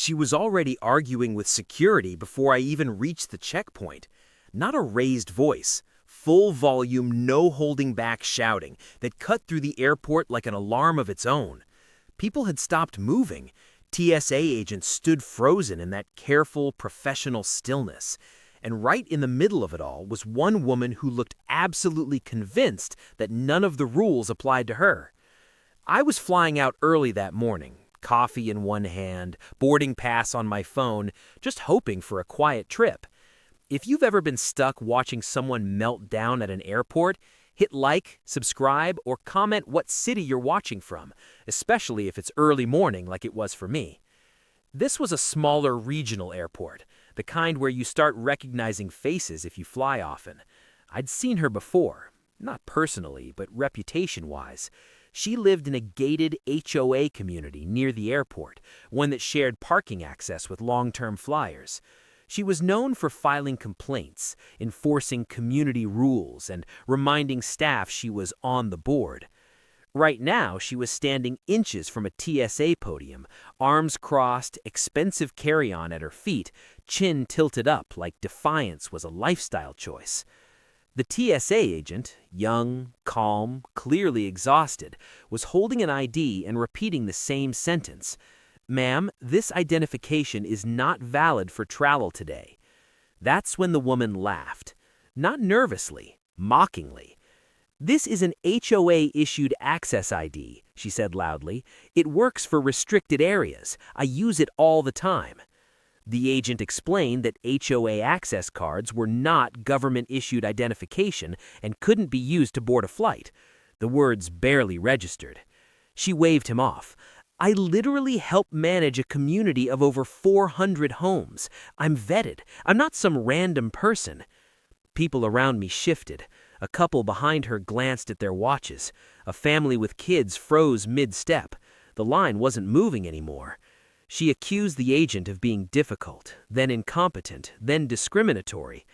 She was already arguing with security before I even reached the checkpoint. Not a raised voice, full volume, no holding back shouting that cut through the airport like an alarm of its own. People had stopped moving. TSA agents stood frozen in that careful, professional stillness. And right in the middle of it all was one woman who looked absolutely convinced that none of the rules applied to her. I was flying out early that morning, coffee in one hand, boarding pass on my phone, just hoping for a quiet trip. If you've ever been stuck watching someone melt down at an airport, hit like, subscribe, or comment what city you're watching from, especially if it's early morning like it was for me. This was a smaller regional airport, the kind where you start recognizing faces if you fly often. I'd seen her before, not personally, but reputation-wise. She lived in a gated HOA community near the airport, one that shared parking access with long-term flyers. She was known for filing complaints, enforcing community rules, and reminding staff she was on the board. Right now, she was standing inches from a TSA podium, arms crossed, expensive carry-on at her feet, chin tilted up like defiance was a lifestyle choice. The TSA agent, young, calm, clearly exhausted, was holding an ID and repeating the same sentence. "Ma'am, this identification is not valid for travel today." That's when the woman laughed. Not nervously, mockingly. "This is an HOA-issued access ID," she said loudly. "It works for restricted areas. I use it all the time." The agent explained that HOA access cards were not government-issued identification and couldn't be used to board a flight. The words barely registered. She waved him off. "I literally help manage a community of over 400 homes. I'm vetted. I'm not some random person." People around me shifted. A couple behind her glanced at their watches. A family with kids froze mid-step. The line wasn't moving anymore. She accused the agent of being difficult, then incompetent, then discriminatory.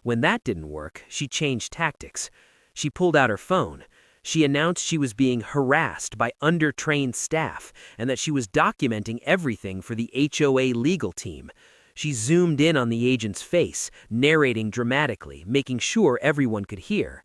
When that didn't work, she changed tactics. She pulled out her phone. She announced she was being harassed by undertrained staff and that she was documenting everything for the HOA legal team. She zoomed in on the agent's face, narrating dramatically, making sure everyone could hear.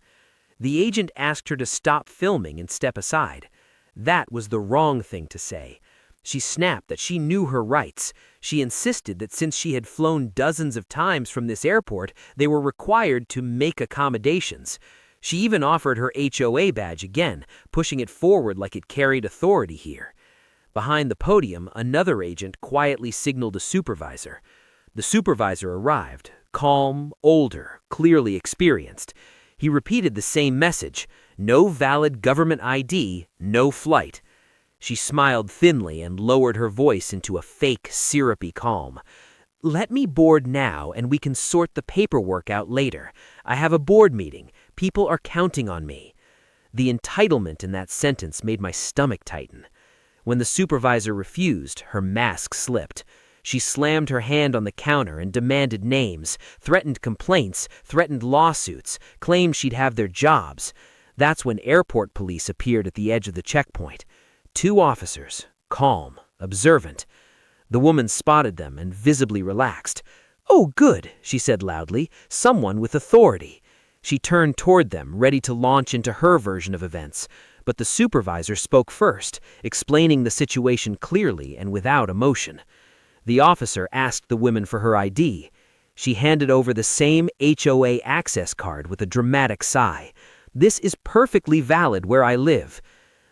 The agent asked her to stop filming and step aside. That was the wrong thing to say. She snapped that she knew her rights. She insisted that since she had flown dozens of times from this airport, they were required to make accommodations. She even offered her HOA badge again, pushing it forward like it carried authority here. Behind the podium, another agent quietly signaled a supervisor. The supervisor arrived, calm, older, clearly experienced. He repeated the same message: no valid government ID, no flight. She smiled thinly and lowered her voice into a fake, syrupy calm. "Let me board now and we can sort the paperwork out later. I have a board meeting. People are counting on me." The entitlement in that sentence made my stomach tighten. When the supervisor refused, her mask slipped. She slammed her hand on the counter and demanded names, threatened complaints, threatened lawsuits, claimed she'd have their jobs. That's when airport police appeared at the edge of the checkpoint. 2 officers, calm, observant. The woman spotted them and visibly relaxed. "Oh, good," she said loudly. "Someone with authority." She turned toward them, ready to launch into her version of events. But the supervisor spoke first, explaining the situation clearly and without emotion. The officer asked the woman for her ID. She handed over the same HOA access card with a dramatic sigh. "This is perfectly valid where I live."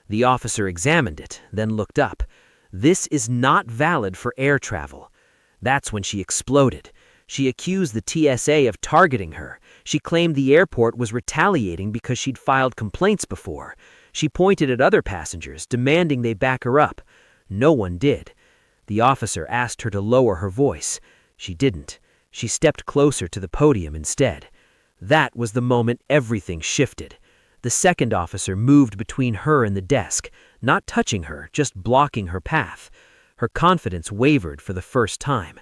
The officer examined it, then looked up. "This is not valid for air travel." That's when she exploded. She accused the TSA of targeting her. She claimed the airport was retaliating because she'd filed complaints before. She pointed at other passengers, demanding they back her up. No one did. The officer asked her to lower her voice. She didn't. She stepped closer to the podium instead. That was the moment everything shifted. The second officer moved between her and the desk, not touching her, just blocking her path. Her confidence wavered for the first time.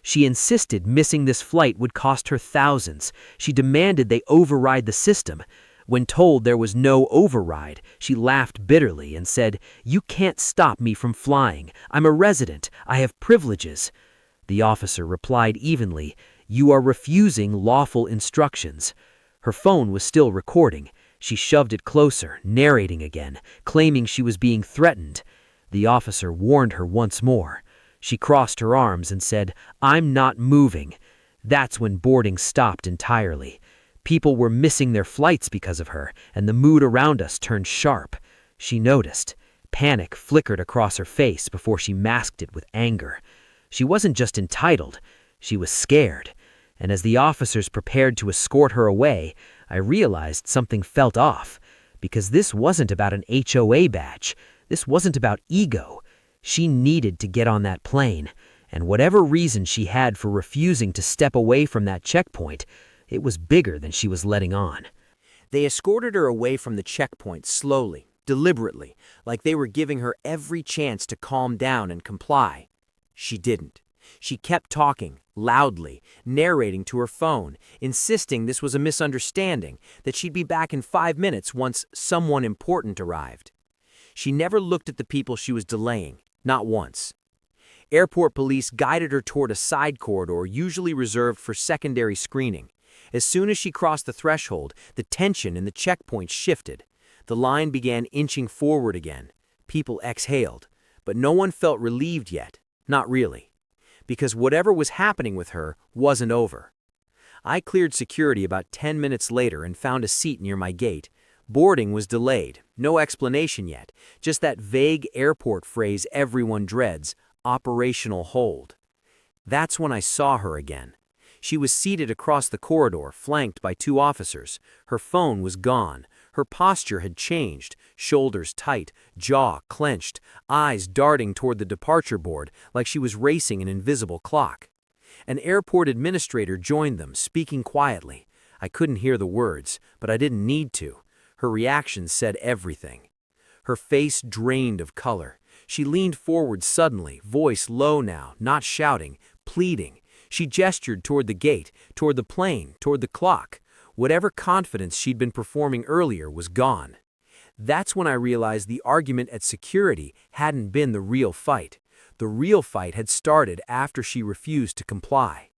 She insisted missing this flight would cost her thousands. She demanded they override the system. When told there was no override, she laughed bitterly and said, "You can't stop me from flying. I'm a resident. I have privileges." The officer replied evenly, "You are refusing lawful instructions." Her phone was still recording. She shoved it closer, narrating again, claiming she was being threatened. The officer warned her once more. She crossed her arms and said, "I'm not moving." That's when boarding stopped entirely. People were missing their flights because of her, and the mood around us turned sharp. She noticed. Panic flickered across her face before she masked it with anger. She wasn't just entitled, she was scared. And as the officers prepared to escort her away, I realized something felt off. Because this wasn't about an HOA badge. This wasn't about ego. She needed to get on that plane. And whatever reason she had for refusing to step away from that checkpoint, it was bigger than she was letting on. They escorted her away from the checkpoint slowly, deliberately, like they were giving her every chance to calm down and comply. She didn't. She kept talking, loudly, narrating to her phone, insisting this was a misunderstanding, that she'd be back in 5 minutes once someone important arrived. She never looked at the people she was delaying, not once. Airport police guided her toward a side corridor usually reserved for secondary screening. As soon as she crossed the threshold, the tension in the checkpoint shifted. The line began inching forward again. People exhaled, but no one felt relieved yet. Not really. Because whatever was happening with her wasn't over. I cleared security about 10 minutes later and found a seat near my gate. Boarding was delayed, no explanation yet, just that vague airport phrase everyone dreads, operational hold. That's when I saw her again. She was seated across the corridor, flanked by 2 officers. Her phone was gone. Her posture had changed, shoulders tight, jaw clenched, eyes darting toward the departure board like she was racing an invisible clock. An airport administrator joined them, speaking quietly. I couldn't hear the words, but I didn't need to. Her reaction said everything. Her face drained of color. She leaned forward suddenly, voice low now, not shouting, pleading. She gestured toward the gate, toward the plane, toward the clock. Whatever confidence she'd been performing earlier was gone. That's when I realized the argument at security hadn't been the real fight. The real fight had started after she refused to comply.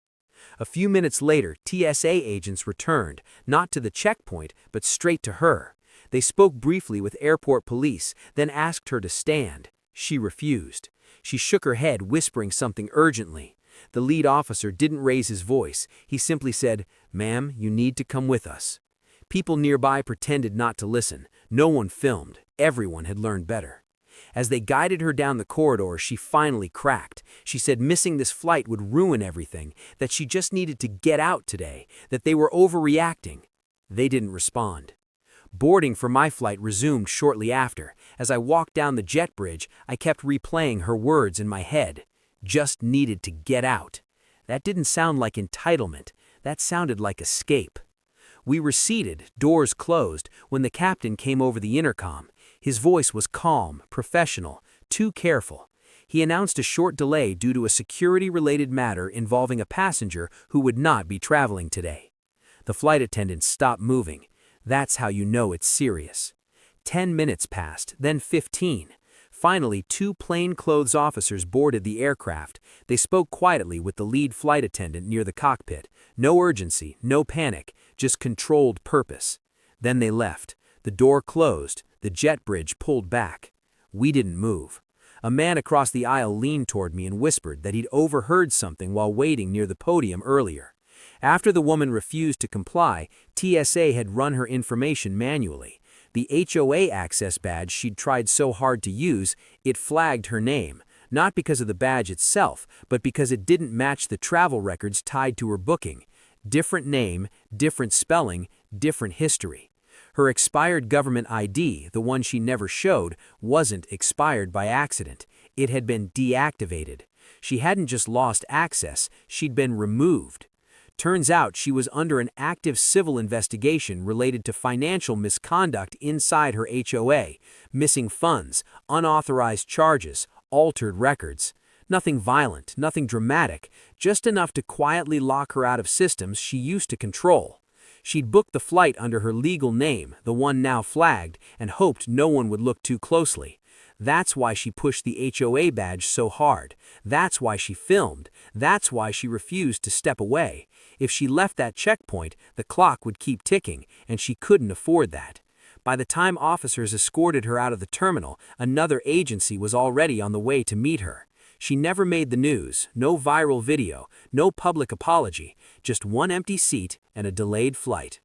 A few minutes later, TSA agents returned, not to the checkpoint, but straight to her. They spoke briefly with airport police, then asked her to stand. She refused. She shook her head, whispering something urgently. The lead officer didn't raise his voice. He simply said, "Ma'am, you need to come with us." People nearby pretended not to listen. No one filmed. Everyone had learned better. As they guided her down the corridor, she finally cracked. She said missing this flight would ruin everything, that she just needed to get out today, that they were overreacting. They didn't respond. Boarding for my flight resumed shortly after. As I walked down the jet bridge, I kept replaying her words in my head. Just needed to get out. That didn't sound like entitlement. That sounded like escape. We were seated, doors closed, when the captain came over the intercom. His voice was calm, professional, too careful. He announced a short delay due to a security-related matter involving a passenger who would not be traveling today. The flight attendants stopped moving. That's how you know it's serious. 10 minutes passed, then 15. Finally, 2 plainclothes officers boarded the aircraft. They spoke quietly with the lead flight attendant near the cockpit. No urgency, no panic, just controlled purpose. Then they left. The door closed. The jet bridge pulled back. We didn't move. A man across the aisle leaned toward me and whispered that he'd overheard something while waiting near the podium earlier. After the woman refused to comply, TSA had run her information manually. The HOA access badge she'd tried so hard to use, it flagged her name, not because of the badge itself, but because it didn't match the travel records tied to her booking. Different name, different spelling, different history. Her expired government ID, the one she never showed, wasn't expired by accident. It had been deactivated. She hadn't just lost access, she'd been removed. Turns out she was under an active civil investigation related to financial misconduct inside her HOA, missing funds, unauthorized charges, altered records. Nothing violent, nothing dramatic, just enough to quietly lock her out of systems she used to control. She'd booked the flight under her legal name, the one now flagged, and hoped no one would look too closely. That's why she pushed the HOA badge so hard. That's why she filmed. That's why she refused to step away. If she left that checkpoint, the clock would keep ticking, and she couldn't afford that. By the time officers escorted her out of the terminal, another agency was already on the way to meet her. She never made the news, no viral video, no public apology, just one empty seat and a delayed flight.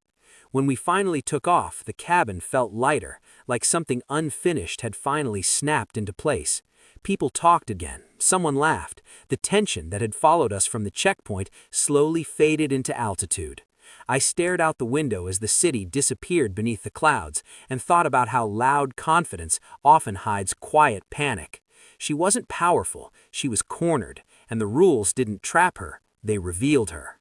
When we finally took off, the cabin felt lighter, like something unfinished had finally snapped into place. People talked again, someone laughed. The tension that had followed us from the checkpoint slowly faded into altitude. I stared out the window as the city disappeared beneath the clouds and thought about how loud confidence often hides quiet panic. She wasn't powerful, she was cornered, and the rules didn't trap her, they revealed her.